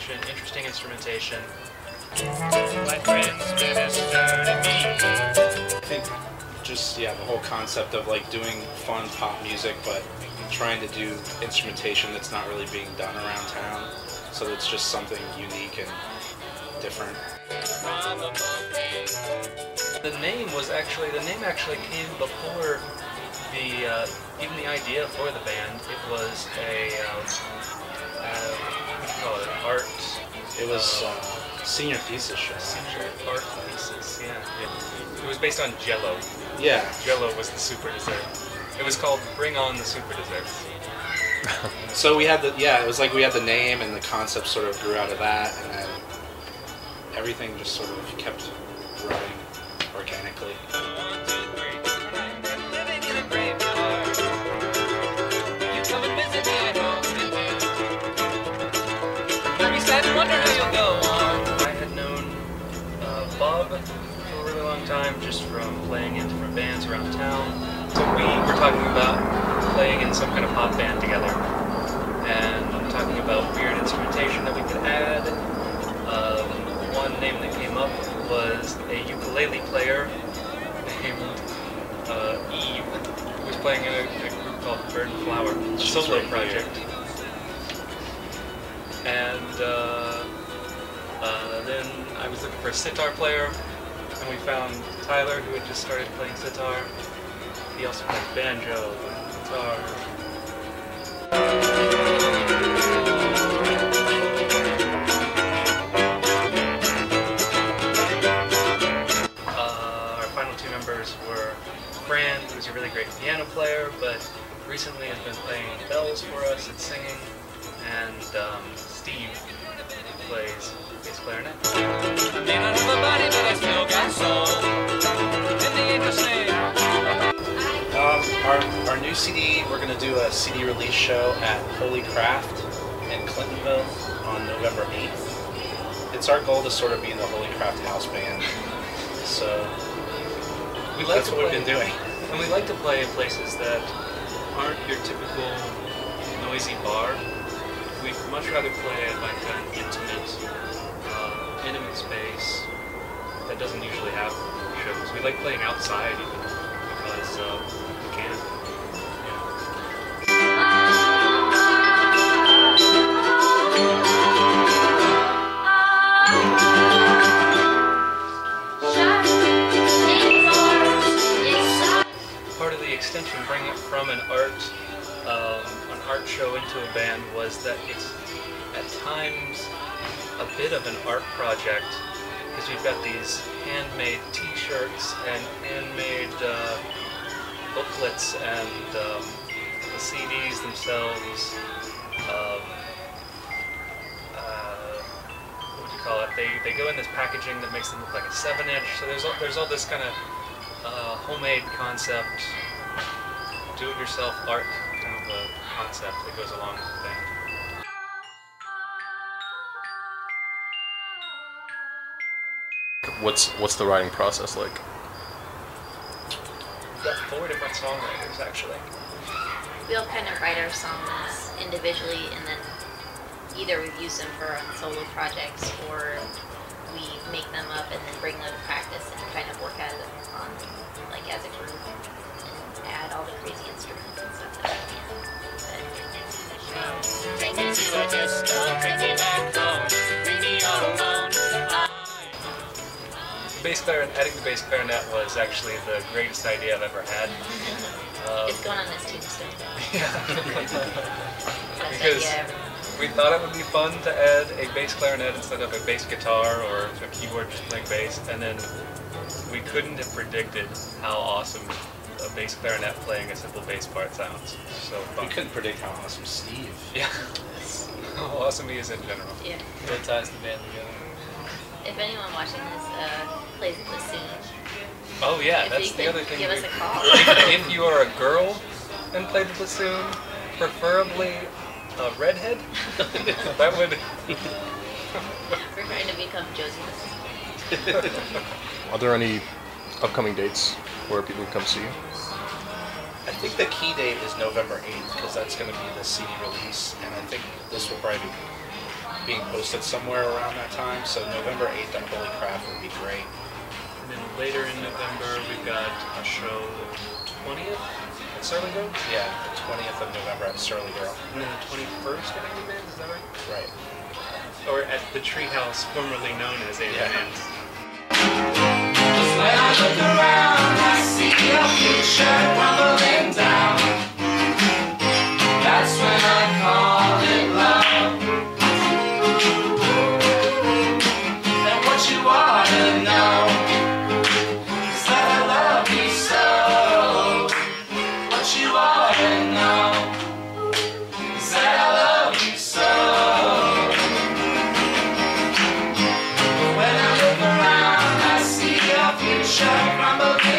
execution, interesting instrumentation. My friends ministered to me. I think just, yeah, the whole concept of like doing fun pop music, but trying to do instrumentation that's not really being done around town. So it's just something unique and different. The name actually came before even the idea for the band. It was a, what do you call it, art? It was senior thesis show. Senior art thesis, yeah. It was based on Jell-O. Yeah. Jell-O was the super dessert. It was called Bring On the Super Desserts. So we had it was like we had the name and the concept sort of grew out of that, and then everything just sort of kept growing organically. I had known Bob for a really long time, just from playing in different bands around town. So we were talking about playing in some kind of pop band together, and talking about weird instrumentation that we could add. One name that came up was a ukulele player named Eve, who was playing in a group called Bird and Flower, a solo project. And then I was looking for a sitar player, and we found Tyler, who had just started playing sitar. He also plays banjo and guitar. Our final two members were Fran, who's a really great piano player, but recently has been playing bells for us and singing, and Steve, who plays bass clarinet. I may not have a body, but I still got soul. In the interesting. Our new CD, we're going to do a CD release show at Holy Craft in Clintonville on November 8th. It's our goal to sort of be the Holy Craft house band, so that's what we've been doing. And we like to play in places that aren't your typical noisy bar. We'd much rather play at like an intimate space that doesn't usually have shows. We like playing outside even because we can. Part of the extension, bringing it from an art show into a band, was that it's at times a bit of an art project, because we've got these handmade t-shirts and handmade booklets and the CDs themselves. What would you call it? They go in this packaging that makes them look like a 7-inch. So there's all this kind of homemade concept, do-it-yourself art kind of a concept that goes along with the band. What's the writing process like? We've got 4 different songwriters actually. We all kind of write our songs individually, and then either we use them for our solo projects, or we make them up and then bring them to practice and kind of work at it on, like, as a group, and add all the crazy instruments and stuff that we can. Take me to a disco, take me back home, bring me all alone. Adding the bass clarinet was actually the greatest idea I've ever had. It's going on this tombstone. Because we thought it would be fun to add a bass clarinet instead of a bass guitar or a keyboard just playing bass, and then we couldn't have predicted how awesome a bass clarinet playing a simple bass part sounds. So fun. We couldn't predict how awesome Steve. Yeah. How awesome he is in general. Yeah. What ties the band together. If anyone watching this plays the bassoon, Oh yeah, if that's you the could other thing. give us a call. If you are a girl and play the bassoon, preferably a redhead, that would. We're trying to become Josie. Are there any upcoming dates where people can come see you? I think the key date is November 8th, because that's going to be the CD release, and I think this will probably be being posted somewhere around that time. So November 8th at Holy Craft would be great. And then later in November, we've got a show 20th at Surly Girl. Yeah, the 20th of November at Surly Girl. And then the 21st at Angry Man's, is that right? Right. Or at the Treehouse, formerly known as Angry Yeah. Man's. When I look around, I see your future crumbling down. That's when I call it love. And what you ought to know is that I love you so. What you ought to know is that I love you so. When I look around, I see your future crumbling